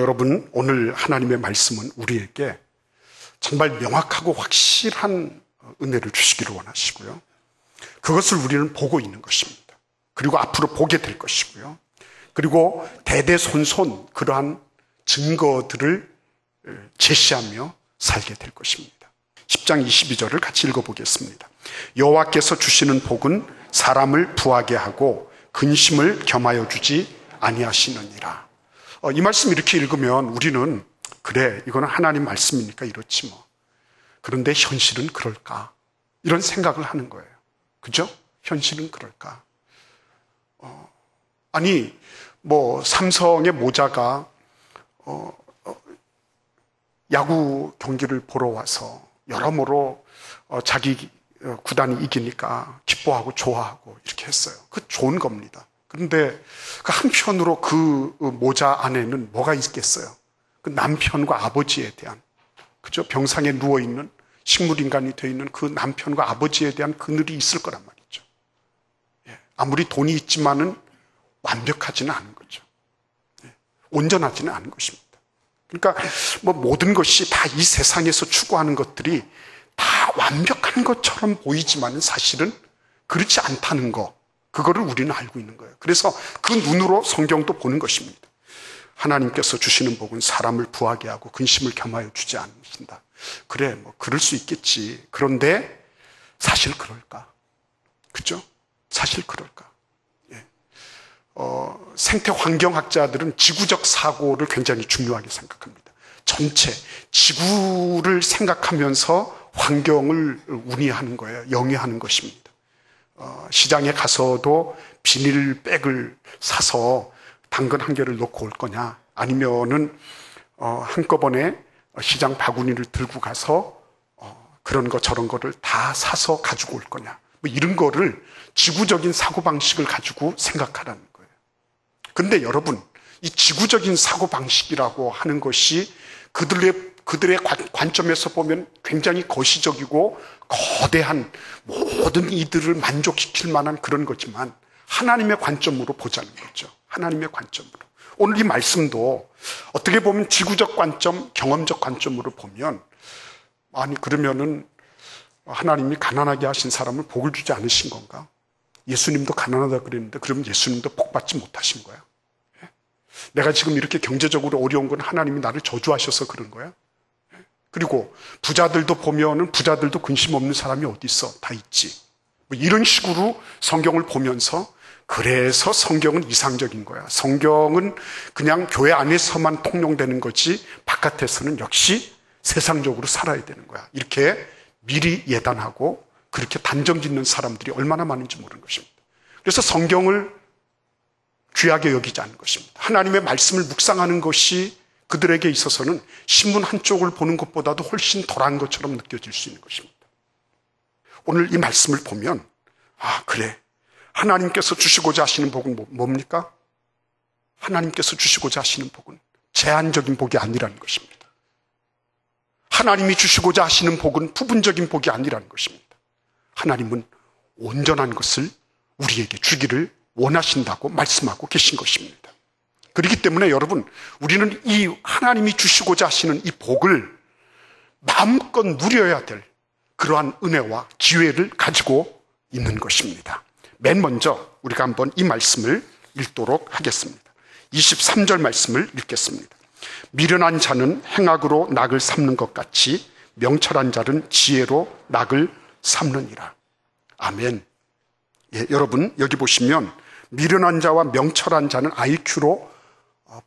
여러분, 오늘 하나님의 말씀은 우리에게 정말 명확하고 확실한 은혜를 주시기를 원하시고요. 그것을 우리는 보고 있는 것입니다. 그리고 앞으로 보게 될 것이고요. 그리고 대대손손 그러한 증거들을 제시하며 살게 될 것입니다. 10장 22절을 같이 읽어보겠습니다. 여호와께서 주시는 복은 사람을 부하게 하고 근심을 겸하여 주지 아니하시느니라. 이 말씀 이렇게 읽으면 우리는 그래, 이거는 하나님 말씀이니까 이렇지 뭐. 그런데 현실은 그럴까? 이런 생각을 하는 거예요. 그죠? 현실은 그럴까? 아니, 삼성의 모자가 야구 경기를 보러 와서 여러모로 자기 구단이 이기니까 기뻐하고 좋아하고 이렇게 했어요. 그 좋은 겁니다. 그런데 그 한편으로 그 모자 안에는 뭐가 있겠어요? 그 남편과 아버지에 대한, 그죠? 병상에 누워있는 식물인간이 되어 있는 그 남편과 아버지에 대한 그늘이 있을 거란 말이죠. 아무리 돈이 있지만은 완벽하지는 않은 거죠. 온전하지는 않은 것입니다. 그러니까 모든 것이 다 이 세상에서 추구하는 것들이 다 완벽한 것처럼 보이지만 사실은 그렇지 않다는 거, 그거를 우리는 알고 있는 거예요. 그래서 그 눈으로 성경도 보는 것입니다. 하나님께서 주시는 복은 사람을 부하게 하고 근심을 겸하여 주지 않으신다. 그래, 그럴 수 있겠지. 그런데 사실 그럴까? 그죠? 사실 그럴까? 생태 환경학자들은 지구적 사고를 굉장히 중요하게 생각합니다. 전체 지구를 생각하면서 환경을 운이하는 거예요. 영위하는 것입니다. 시장에 가서도 비닐백을 사서 당근 한 개를 넣고 올 거냐, 아니면은 한꺼번에 시장 바구니를 들고 가서 그런 거 저런 거를 다 사서 가지고 올 거냐, 이런 거를 지구적인 사고방식을 가지고 생각하라는 거예요. 그런데 여러분, 이 지구적인 사고방식이라고 하는 것이 그들의 관점에서 보면 굉장히 거시적이고 거대한 모든 이들을 만족시킬 만한 그런 거지만 하나님의 관점으로 보자는 거죠. 하나님의 관점으로. 오늘 이 말씀도 어떻게 보면 지구적 관점, 경험적 관점으로 보면, 아니 그러면은 하나님이 가난하게 하신 사람을 복을 주지 않으신 건가? 예수님도 가난하다 그랬는데 그러면 예수님도 복 받지 못하신 거야? 내가 지금 이렇게 경제적으로 어려운 건 하나님이 나를 저주하셔서 그런 거야? 그리고 부자들도 보면은 부자들도 근심 없는 사람이 어디 있어? 다 있지. 이런 식으로 성경을 보면서, 그래서 성경은 이상적인 거야. 성경은 그냥 교회 안에서만 통용되는 거지 바깥에서는 역시 세상적으로 살아야 되는 거야. 이렇게 미리 예단하고 그렇게 단정 짓는 사람들이 얼마나 많은지 모르는 것입니다. 그래서 성경을 귀하게 여기지 않는 것입니다. 하나님의 말씀을 묵상하는 것이 그들에게 있어서는 신문 한쪽을 보는 것보다도 훨씬 덜한 것처럼 느껴질 수 있는 것입니다. 오늘 이 말씀을 보면, 그래, 하나님께서 주시고자 하시는 복은 뭡니까? 하나님께서 주시고자 하시는 복은 제한적인 복이 아니라는 것입니다. 하나님이 주시고자 하시는 복은 부분적인 복이 아니라는 것입니다. 하나님은 온전한 것을 우리에게 주기를 원하신다고 말씀하고 계신 것입니다. 그렇기 때문에 여러분, 우리는 이 하나님이 주시고자 하시는 이 복을 마음껏 누려야 될 그러한 은혜와 기회를 가지고 있는 것입니다. 맨 먼저 우리가 한번 이 말씀을 읽도록 하겠습니다. 23절 말씀을 읽겠습니다. 미련한 자는 행악으로 낙을 삼는 것 같이 명철한 자는 지혜로 낙을 삼느니라. 아멘. 여러분, 여기 보시면 미련한 자와 명철한 자는 IQ로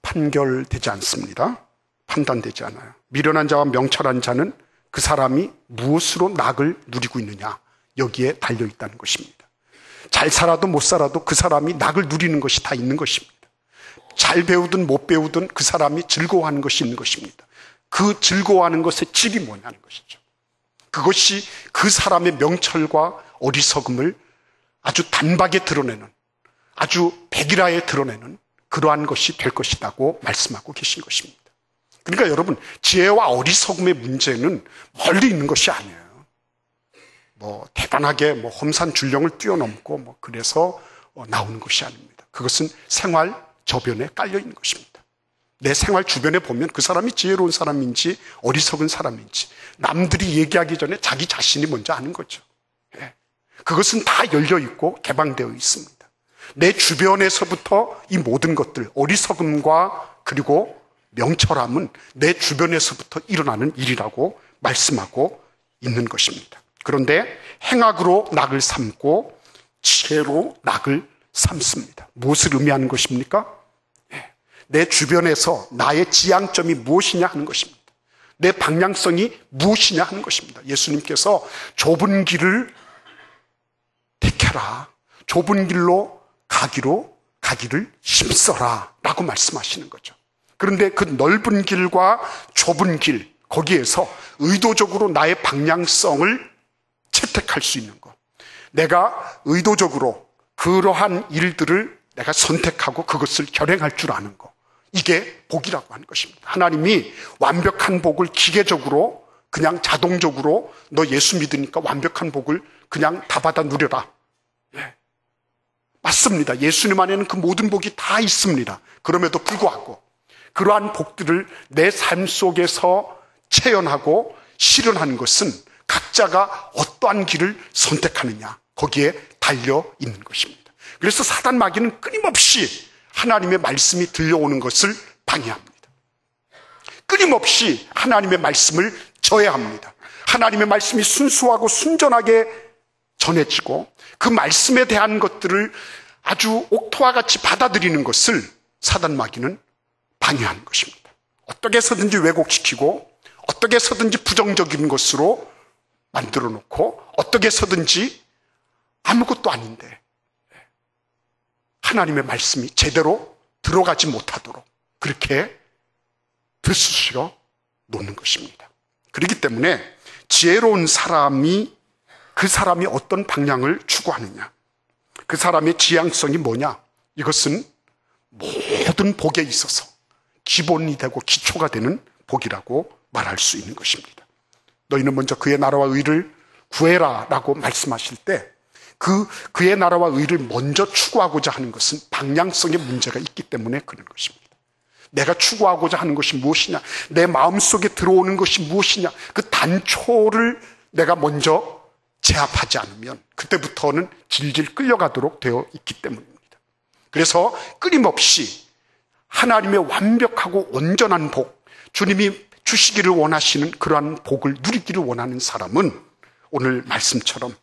판결되지 않습니다. 판단되지 않아요. 미련한 자와 명철한 자는 그 사람이 무엇으로 낙을 누리고 있느냐, 여기에 달려있다는 것입니다. 잘 살아도 못 살아도 그 사람이 낙을 누리는 것이 다 있는 것입니다. 잘 배우든 못 배우든 그 사람이 즐거워하는 것이 있는 것입니다. 그 즐거워하는 것의 질이 뭐냐는 것이죠. 그것이 그 사람의 명철과 어리석음을 아주 단박에 드러내는, 아주 백일화에 드러내는 그러한 것이 될 것이라고 말씀하고 계신 것입니다. 그러니까 여러분, 지혜와 어리석음의 문제는 멀리 있는 것이 아니에요. 대단하게 험산줄령을 뛰어넘고 그래서 나오는 것이 아닙니다. 그것은 생활 저변에 깔려 있는 것입니다. 내 생활 주변에 보면 그 사람이 지혜로운 사람인지 어리석은 사람인지 남들이 얘기하기 전에 자기 자신이 먼저 아는 거죠. 그것은 다 열려 있고 개방되어 있습니다. 내 주변에서부터 이 모든 것들, 어리석음과 그리고 명철함은 내 주변에서부터 일어나는 일이라고 말씀하고 있는 것입니다. 그런데 행악으로 낙을 삼고 지혜로 낙을 삼습니다. 무엇을 의미하는 것입니까? 내 주변에서 나의 지향점이 무엇이냐 하는 것입니다. 내 방향성이 무엇이냐 하는 것입니다. 예수님께서 좁은 길을 택해라. 좁은 길로 가기를 힘써라 라고 말씀하시는 거죠. 그런데 그 넓은 길과 좁은 길, 거기에서 의도적으로 나의 방향성을 채택할 수 있는 것, 내가 의도적으로 그러한 일들을 내가 선택하고 그것을 결행할 줄 아는 것, 이게 복이라고 하는 것입니다. 하나님이 완벽한 복을 기계적으로 그냥 자동적으로 너 예수 믿으니까 완벽한 복을 그냥 다 받아 누려라. 맞습니다. 예수님 안에는 그 모든 복이 다 있습니다. 그럼에도 불구하고 그러한 복들을 내 삶 속에서 체현하고 실현하는 것은 각자가 어떠한 길을 선택하느냐, 거기에 달려 있는 것입니다. 그래서 사단 마귀는 끊임없이 하나님의 말씀이 들려오는 것을 방해합니다. 끊임없이 하나님의 말씀을 저해합니다. 하나님의 말씀이 순수하고 순전하게 전해지고 그 말씀에 대한 것들을 아주 옥토와 같이 받아들이는 것을 사단 마귀는 방해하는 것입니다. 어떻게 해서든지 왜곡시키고 어떻게 해서든지 부정적인 것으로 만들어 놓고 어떻게 해서든지 아무것도 아닌데 하나님의 말씀이 제대로 들어가지 못하도록 그렇게 들쑤시러 놓는 것입니다. 그렇기 때문에 지혜로운 사람이 그 사람이 어떤 방향을 추구하느냐, 그 사람의 지향성이 뭐냐, 이것은 모든 복에 있어서 기본이 되고 기초가 되는 복이라고 말할 수 있는 것입니다. 너희는 먼저 그의 나라와 의를 구해라 라고 말씀하실 때 그의 나라와 의를 먼저 추구하고자 하는 것은 방향성의 문제가 있기 때문에 그런 것입니다. 내가 추구하고자 하는 것이 무엇이냐, 내 마음속에 들어오는 것이 무엇이냐, 그 단초를 내가 먼저 제압하지 않으면 그때부터는 질질 끌려가도록 되어 있기 때문입니다. 그래서 끊임없이 하나님의 완벽하고 온전한 복, 주님이 주시기를 원하시는 그러한 복을 누리기를 원하는 사람은 오늘 말씀처럼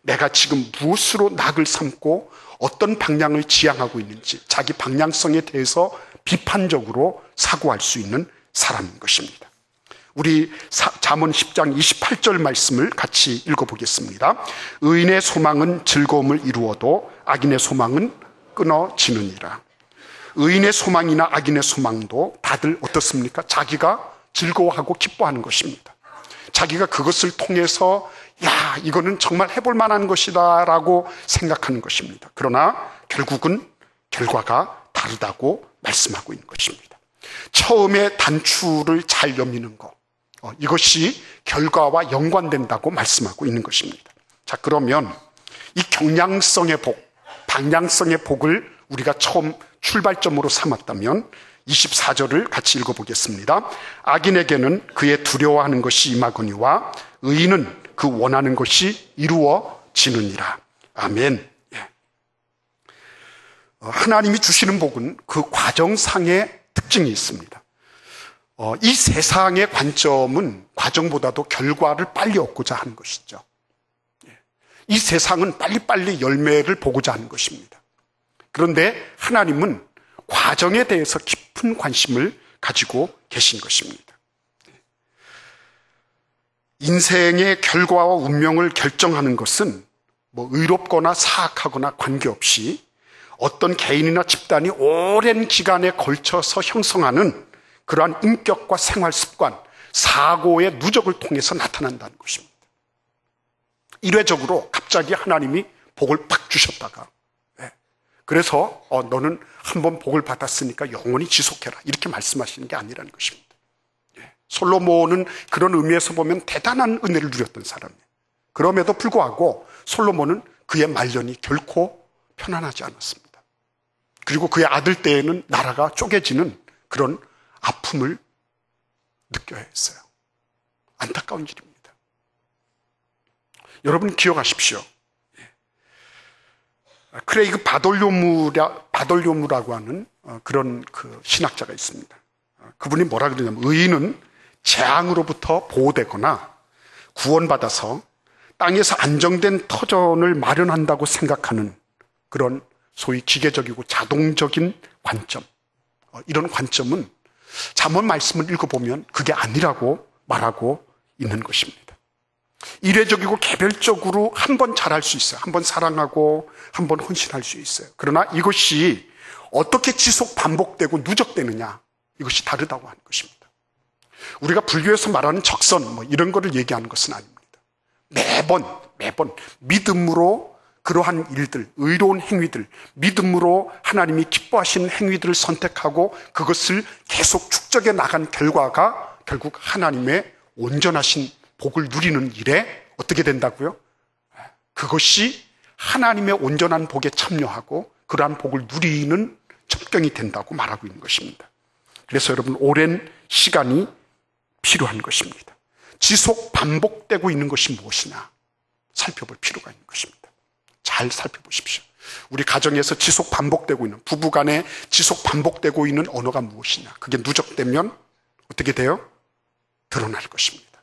내가 지금 무엇으로 낙을 삼고 어떤 방향을 지향하고 있는지 자기 방향성에 대해서 비판적으로 사고할 수 있는 사람인 것입니다. 우리 잠언 10장 28절 말씀을 같이 읽어보겠습니다. 의인의 소망은 즐거움을 이루어도 악인의 소망은 끊어지느니라. 의인의 소망이나 악인의 소망도 다들 어떻습니까? 자기가 즐거워하고 기뻐하는 것입니다. 자기가 그것을 통해서 야, 이거는 정말 해볼 만한 것이다 라고 생각하는 것입니다. 그러나 결국은 결과가 다르다고 말씀하고 있는 것입니다. 처음에 단추를 잘 여미는 것, 이것이 결과와 연관된다고 말씀하고 있는 것입니다. 자, 그러면 이 경량성의 복, 방향성의 복을 우리가 처음 출발점으로 삼았다면 24절을 같이 읽어보겠습니다. 악인에게는 그의 두려워하는 것이 임하거니와 의인은 그 원하는 것이 이루어지느니라. 아멘. 하나님이 주시는 복은 그 과정상의 특징이 있습니다. 이 세상의 관점은 과정보다도 결과를 빨리 얻고자 하는 것이죠. 이 세상은 빨리빨리 열매를 보고자 하는 것입니다. 그런데 하나님은 과정에 대해서 깊은 관심을 가지고 계신 것입니다. 인생의 결과와 운명을 결정하는 것은 의롭거나 사악하거나 관계없이 어떤 개인이나 집단이 오랜 기간에 걸쳐서 형성하는 그러한 인격과 생활 습관, 사고의 누적을 통해서 나타난다는 것입니다. 일회적으로 갑자기 하나님이 복을 팍 주셨다가 그래서 너는 한번 복을 받았으니까 영원히 지속해라 이렇게 말씀하시는 게 아니라는 것입니다. 솔로몬은 그런 의미에서 보면 대단한 은혜를 누렸던 사람이에요. 그럼에도 불구하고 솔로몬은 그의 말년이 결코 편안하지 않았습니다. 그리고 그의 아들 때에는 나라가 쪼개지는 그런 아픔을 느껴야 했어요. 안타까운 일입니다. 여러분 기억하십시오. 크레이그 바돌료무라고 하는 그런 그 신학자가 있습니다. 그분이 뭐라 그러냐면 의인은 재앙으로부터 보호되거나 구원받아서 땅에서 안정된 터전을 마련한다고 생각하는 그런 소위 기계적이고 자동적인 관점, 이런 관점은 잠언 말씀을 읽어보면 그게 아니라고 말하고 있는 것입니다. 이례적이고 개별적으로 한 번 잘할 수 있어요. 한 번 사랑하고 한 번 헌신할 수 있어요. 그러나 이것이 어떻게 지속 반복되고 누적되느냐, 이것이 다르다고 하는 것입니다. 우리가 불교에서 말하는 적선 이런 거를 얘기하는 것은 아닙니다. 매번 믿음으로 그러한 일들, 의로운 행위들, 믿음으로 하나님이 기뻐하시는 행위들을 선택하고 그것을 계속 축적해 나간 결과가 결국 하나님의 온전하신 복을 누리는 일에 어떻게 된다고요? 그것이 하나님의 온전한 복에 참여하고 그러한 복을 누리는 첩경이 된다고 말하고 있는 것입니다. 그래서 여러분 오랜 시간이 필요한 것입니다. 지속 반복되고 있는 것이 무엇이냐 살펴볼 필요가 있는 것입니다. 잘 살펴보십시오. 우리 가정에서 지속 반복되고 있는, 부부간에 지속 반복되고 있는 언어가 무엇이냐, 그게 누적되면 어떻게 돼요? 드러날 것입니다.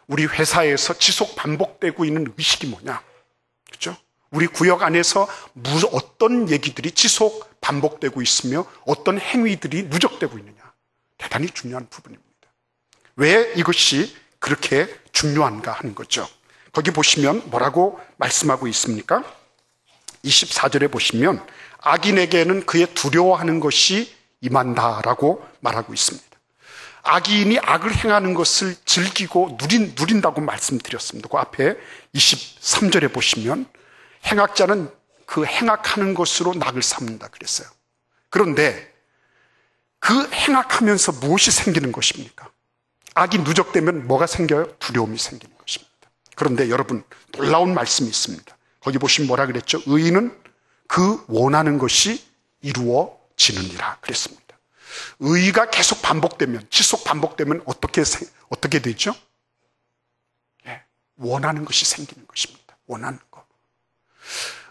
우리 회사에서 지속 반복되고 있는 의식이 뭐냐, 그렇죠? 우리 구역 안에서 어떤 얘기들이 지속 반복되고 있으며 어떤 행위들이 누적되고 있느냐, 대단히 중요한 부분입니다. 왜 이것이 그렇게 중요한가 하는 거죠. 거기 보시면 뭐라고 말씀하고 있습니까? 24절에 보시면 악인에게는 그의 두려워하는 것이 임한다라고 말하고 있습니다. 악인이 악을 행하는 것을 즐기고 누린다고 말씀드렸습니다. 그 앞에 23절에 보시면 행악자는 그 행악하는 것으로 낙을 삼는다 그랬어요. 그런데 그 행악하면서 무엇이 생기는 것입니까? 악이 누적되면 뭐가 생겨요? 두려움이 생기는 것입니다. 그런데 여러분 놀라운 말씀이 있습니다. 거기 보시면 뭐라 그랬죠? 의인은 그 원하는 것이 이루어지느니라 그랬습니다. 의의가 계속 반복되면, 지속 반복되면 어떻게 되죠? 원하는 것이 생기는 것입니다. 원하는 것.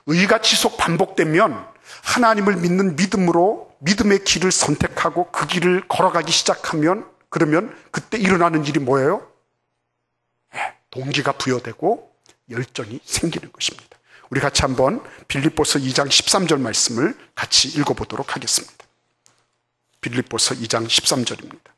의의가 지속 반복되면 하나님을 믿는 믿음으로 믿음의 길을 선택하고 그 길을 걸어가기 시작하면 그러면 그때 일어나는 일이 뭐예요? 동기가 부여되고 열정이 생기는 것입니다. 우리 같이 한번 빌립보서 2장 13절 말씀을 같이 읽어보도록 하겠습니다. 빌립보서 2장 13절입니다.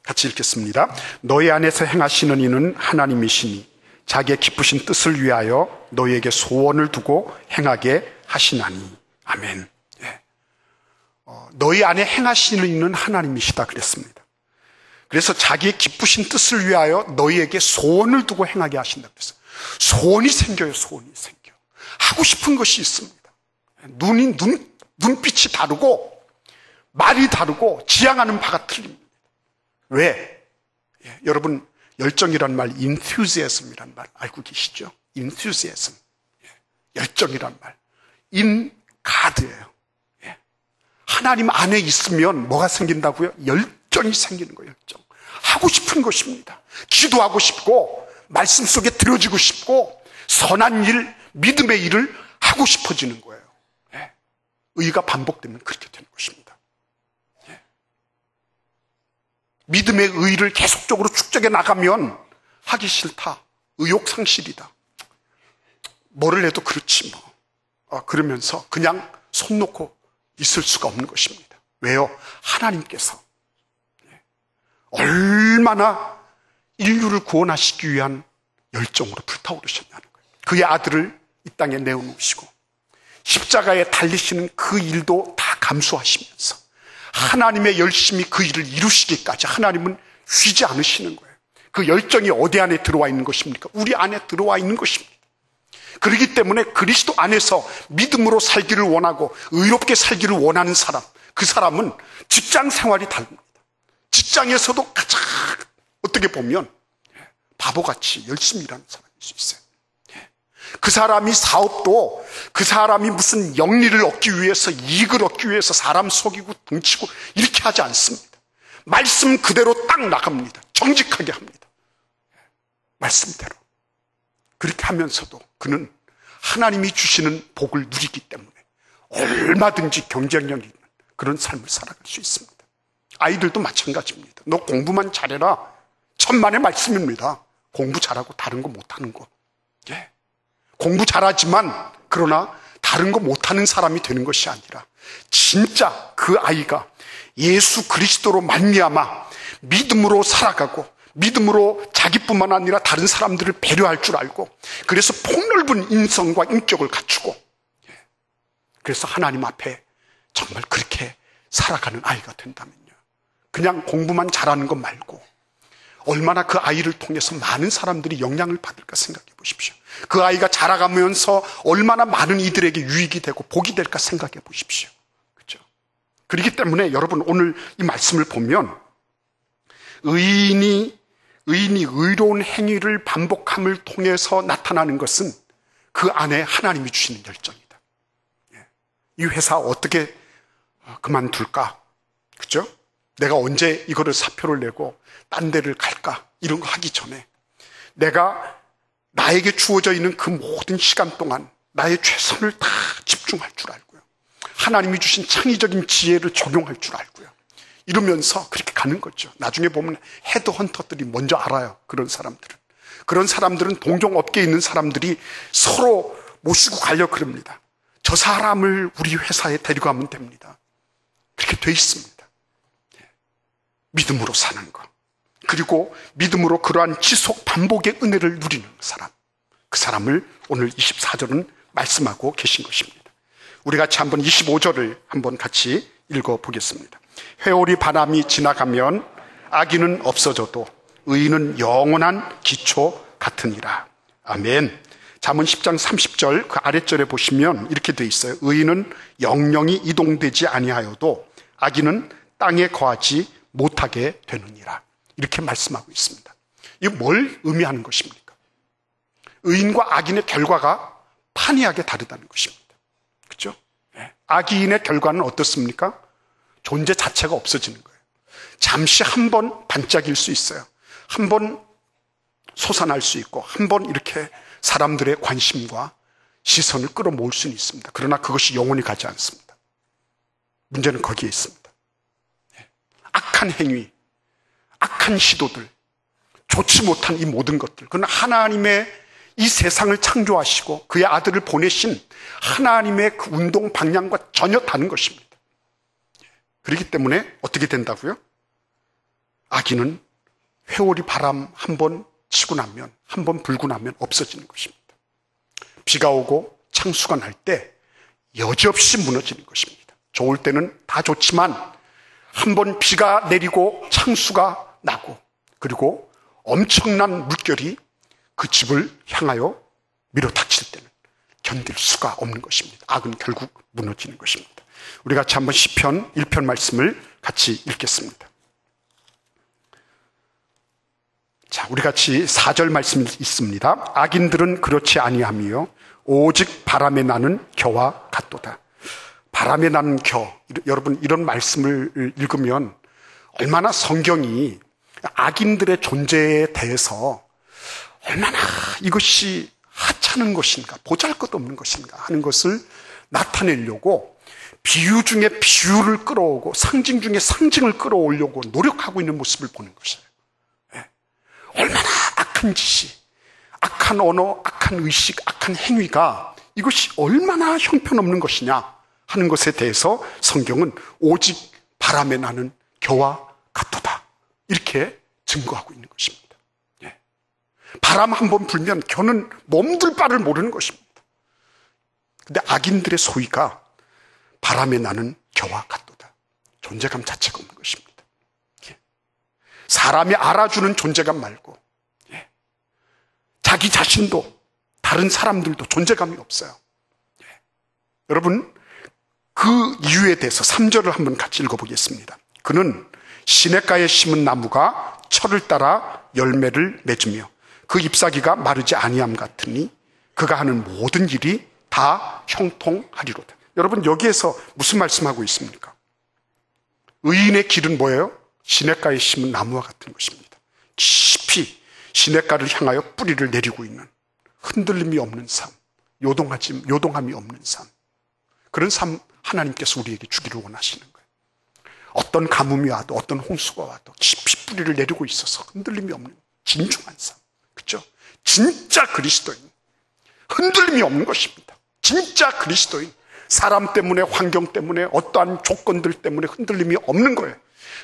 같이 읽겠습니다. 너희 안에서 행하시는 이는 하나님이시니 자기의 기쁘신 뜻을 위하여 너희에게 소원을 두고 행하게 하시나니. 아멘. 너희 안에 행하시는 이는 하나님이시다 그랬습니다. 그래서 자기의 기쁘신 뜻을 위하여 너희에게 소원을 두고 행하게 하신다 그랬어요. 소원이 생겨요. 소원이 생겨. 하고 싶은 것이 있습니다. 눈빛이 다르고 말이 다르고 지향하는 바가 틀립니다. 왜? 여러분 열정이란 말, enthusiasm이란 말 알고 계시죠? enthusiasm. 열정이란 말. in God예요. 하나님 안에 있으면 뭐가 생긴다고요? 열정이 생기는 거예요. 열정. 하고 싶은 것입니다. 기도하고 싶고 말씀 속에 들어지고 싶고 선한 일, 믿음의 일을 하고 싶어지는 거예요. 의의가 반복되면 그렇게 되는 것입니다. 믿음의 의의를 계속적으로 축적해 나가면 하기 싫다. 의욕 상실이다. 뭐를 해도 그렇지 뭐. 그러면서 그냥 손 놓고 있을 수가 없는 것입니다. 왜요? 하나님께서 얼마나 인류를 구원하시기 위한 열정으로 불타오르셨냐는 거예요. 그의 아들을 이 땅에 내어놓으시고 십자가에 달리시는 그 일도 다 감수하시면서 하나님의 열심히 그 일을 이루시기까지 하나님은 쉬지 않으시는 거예요. 그 열정이 어디 안에 들어와 있는 것입니까? 우리 안에 들어와 있는 것입니다. 그렇기 때문에 그리스도 안에서 믿음으로 살기를 원하고 의롭게 살기를 원하는 사람, 그 사람은 직장 생활이 다릅니다. 직장에서도 가장 어떻게 보면 바보같이 열심히 일하는 사람일 수 있어요. 그 사람이 사업도 그 사람이 무슨 영리를 얻기 위해서, 이익을 얻기 위해서 사람 속이고 등치고 이렇게 하지 않습니다. 말씀 그대로 딱 나갑니다. 정직하게 합니다. 말씀대로. 그렇게 하면서도 그는 하나님이 주시는 복을 누리기 때문에 얼마든지 경쟁력 있는 그런 삶을 살아갈 수 있습니다. 아이들도 마찬가지입니다. 너 공부만 잘해라. 천만의 말씀입니다. 공부 잘하고 다른 거 못하는 거. 예. 공부 잘하지만 그러나 다른 거 못하는 사람이 되는 것이 아니라 진짜 그 아이가 예수 그리스도로 말미암아 믿음으로 살아가고 믿음으로 자기뿐만 아니라 다른 사람들을 배려할 줄 알고 그래서 폭넓은 인성과 인격을 갖추고 그래서 하나님 앞에 정말 그렇게 살아가는 아이가 된다면요. 그냥 공부만 잘하는 것 말고 얼마나 그 아이를 통해서 많은 사람들이 영향을 받을까 생각해 보십시오. 그 아이가 자라가면서 얼마나 많은 이들에게 유익이 되고 복이 될까 생각해 보십시오. 그렇죠? 그렇기 때문에 여러분 오늘 이 말씀을 보면 의인이 의로운 행위를 반복함을 통해서 나타나는 것은 그 안에 하나님이 주시는 열정이다. 이 회사 어떻게 그만둘까? 그렇죠? 내가 언제 이거를 사표를 내고 딴 데를 갈까? 이런 거 하기 전에 내가 나에게 주어져 있는 그 모든 시간 동안 나의 최선을 다 집중할 줄 알고요. 하나님이 주신 창의적인 지혜를 적용할 줄 알고요. 이러면서 그렇게 가는 거죠. 나중에 보면 헤드헌터들이 먼저 알아요. 그런 사람들은 동종업계에 있는 사람들이 서로 모시고 가려고 그럽니다. 저 사람을 우리 회사에 데리고 가면 됩니다. 그렇게 돼 있습니다. 믿음으로 사는 것. 그리고 믿음으로 그러한 지속 반복의 은혜를 누리는 사람. 그 사람을 오늘 24절은 말씀하고 계신 것입니다. 우리 같이 한번 25절을 한번 같이 읽어보겠습니다. 회오리 바람이 지나가면 악인은 없어져도 의인은 영원한 기초 같으니라. 아멘. 잠언 10장 30절 그 아랫절에 보시면 이렇게 돼 있어요. 의인은 영영이 이동되지 아니하여도 악인은 땅에 거하지 못하게 되느니라. 이렇게 말씀하고 있습니다. 이게 뭘 의미하는 것입니까? 의인과 악인의 결과가 판이하게 다르다는 것입니다. 그렇죠? 악인의 결과는 어떻습니까? 존재 자체가 없어지는 거예요. 잠시 한 번 반짝일 수 있어요. 한 번 솟아날 수 있고 한 번 이렇게 사람들의 관심과 시선을 끌어모을 수는 있습니다. 그러나 그것이 영원히 가지 않습니다. 문제는 거기에 있습니다. 악한 행위, 악한 시도들, 좋지 못한 이 모든 것들, 그건 하나님의 이 세상을 창조하시고 그의 아들을 보내신 하나님의 그 운동 방향과 전혀 다른 것입니다. 그렇기 때문에 어떻게 된다고요? 악인은 회오리 바람 한 번 치고 나면, 한 번 불고 나면 없어지는 것입니다. 비가 오고 창수가 날 때 여지없이 무너지는 것입니다. 좋을 때는 다 좋지만 한 번 비가 내리고 창수가 나고 그리고 엄청난 물결이 그 집을 향하여 밀어닥칠 때는 견딜 수가 없는 것입니다. 악은 결국 무너지는 것입니다. 우리 같이 한번 시편 1편 말씀을 같이 읽겠습니다. 자, 우리 같이 4절 말씀 있습니다. 악인들은 그렇지 아니하며 오직 바람에 나는 겨와 같도다. 바람에 나는 겨. 여러분 이런 말씀을 읽으면 얼마나 성경이 악인들의 존재에 대해서 얼마나 이것이 하찮은 것인가, 보잘것없는 것인가 하는 것을 나타내려고 비유 중에 비유를 끌어오고 상징 중에 상징을 끌어오려고 노력하고 있는 모습을 보는 것이에요. 얼마나 악한 짓이, 악한 언어, 악한 의식, 악한 행위가 이것이 얼마나 형편없는 것이냐 하는 것에 대해서 성경은 오직 바람에 나는 겨와 같도다 이렇게 증거하고 있는 것입니다. 바람 한 번 불면 겨는 몸둘 바를 모르는 것입니다. 근데 악인들의 소위가 바람에 나는 겨와 같도다. 존재감 자체가 없는 것입니다. 사람이 알아주는 존재감 말고 자기 자신도 다른 사람들도 존재감이 없어요. 여러분 그 이유에 대해서 3절을 한번 같이 읽어보겠습니다. 그는 시냇가에 심은 나무가 철을 따라 열매를 맺으며 그 잎사귀가 마르지 아니함 같으니 그가 하는 모든 일이 다 형통하리로다. 여러분, 여기에서 무슨 말씀하고 있습니까? 의인의 길은 뭐예요? 시냇가에 심은 나무와 같은 것입니다. 깊이 시냇가를 향하여 뿌리를 내리고 있는, 흔들림이 없는 삶, 요동함이 없는 삶, 그런 삶 하나님께서 우리에게 주기를 원하시는 거예요. 어떤 가뭄이 와도, 어떤 홍수가 와도 깊이 뿌리를 내리고 있어서 흔들림이 없는 진중한 삶, 그렇죠? 진짜 그리스도인, 흔들림이 없는 것입니다. 진짜 그리스도인, 사람 때문에, 환경 때문에, 어떠한 조건들 때문에 흔들림이 없는 거예요.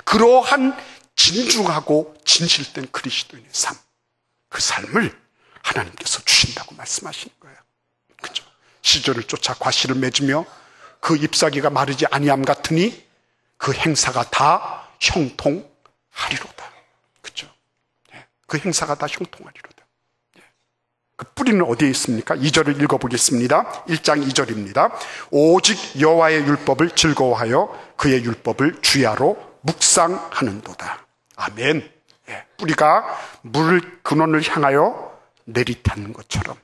그러한 진중하고 진실된 그리스도인의 삶, 그 삶을 하나님께서 주신다고 말씀하시는 거예요. 그죠? 시절을 쫓아 과실을 맺으며 그 잎사귀가 마르지 아니함 같으니 그 행사가 다 형통하리로다. 그죠? 그 행사가 다 형통하리로다. 그 뿌리는 어디에 있습니까? 2절을 읽어보겠습니다. 1장 2절입니다. 오직 여호와의 율법을 즐거워하여 그의 율법을 주야로 묵상하는도다. 아멘. 뿌리가 물 근원을 향하여 내리타는 것처럼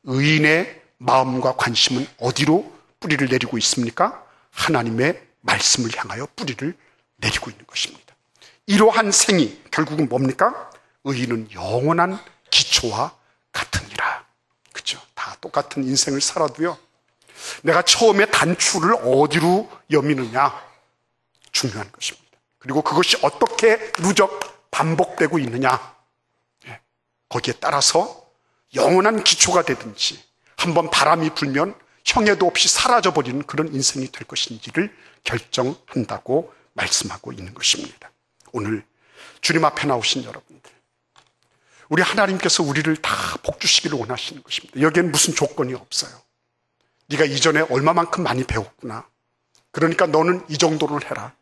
의인의 마음과 관심은 어디로 뿌리를 내리고 있습니까? 하나님의 말씀을 향하여 뿌리를 내리고 있는 것입니다. 이러한 생이 결국은 뭡니까? 의인은 영원한 기초와 같으니라. 그죠? 다 똑같은 인생을 살아도요, 내가 처음에 단추를 어디로 여미느냐 중요한 것입니다. 그리고 그것이 어떻게 누적 반복되고 있느냐, 거기에 따라서 영원한 기초가 되든지 한번 바람이 불면 형해도 없이 사라져버리는 그런 인생이 될 것인지를 결정한다고 말씀하고 있는 것입니다. 오늘 주님 앞에 나오신 여러분들, 우리 하나님께서 우리를 다 복주시기를 원하시는 것입니다. 여기에는 무슨 조건이 없어요. 네가 이전에 얼마만큼 많이 배웠구나, 그러니까 너는 이 정도를 해라.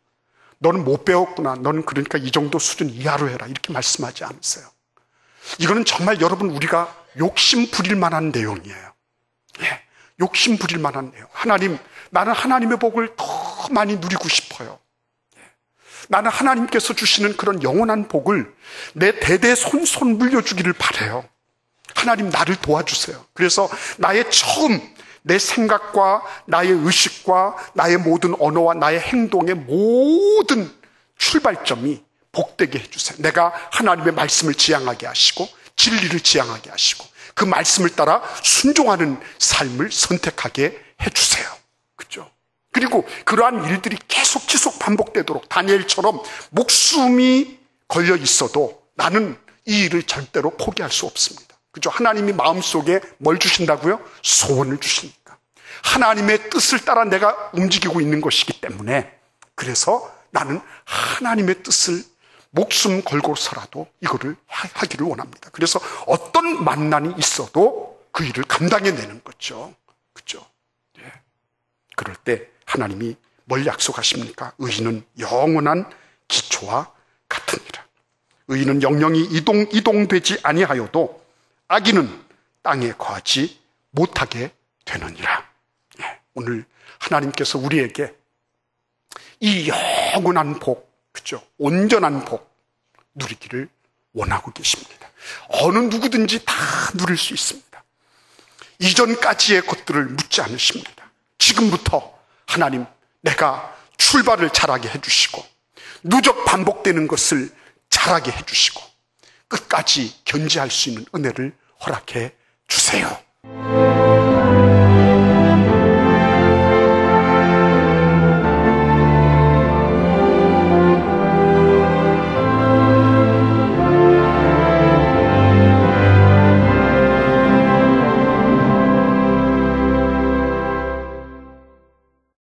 너는 못 배웠구나, 너는 그러니까 이 정도 수준 이하로 해라, 이렇게 말씀하지 않으세요. 이거는 정말 여러분, 우리가 욕심 부릴 만한 내용이에요. 욕심 부릴 만한 내용. 하나님, 나는 하나님의 복을 더 많이 누리고 싶어요. 나는 하나님께서 주시는 그런 영원한 복을 내 대대손손 물려주기를 바라요. 하나님, 나를 도와주세요. 그래서 나의 처음, 내 생각과 나의 의식과 나의 모든 언어와 나의 행동의 모든 출발점이 복되게 해주세요. 내가 하나님의 말씀을 지향하게 하시고 진리를 지향하게 하시고 그 말씀을 따라 순종하는 삶을 선택하게 해주세요. 그죠? 그리고 그러한 일들이 계속 반복되도록 다니엘처럼 목숨이 걸려 있어도 나는 이 일을 절대로 포기할 수 없습니다. 그죠? 하나님이 마음속에 뭘 주신다고요? 소원을 주시니까. 하나님의 뜻을 따라 내가 움직이고 있는 것이기 때문에, 그래서 나는 하나님의 뜻을 목숨 걸고서라도 이거를 하기를 원합니다. 그래서 어떤 만난이 있어도 그 일을 감당해내는 거죠. 그죠? 그럴 때 하나님이 뭘 약속하십니까? 의인은 영원한 기초와 같으니라. 의인은 영영이 이동되지 아니하여도 악인은 땅에 거하지 못하게 되느니라. 오늘 하나님께서 우리에게 이 영원한 복, 그죠? 온전한 복 누리기를 원하고 계십니다. 어느 누구든지 다 누릴 수 있습니다. 이전까지의 것들을 묻지 않으십니다. 지금부터 하나님, 내가 출발을 잘하게 해주시고 누적 반복되는 것을 잘하게 해주시고 끝까지 견지할 수 있는 은혜를 허락해 주세요.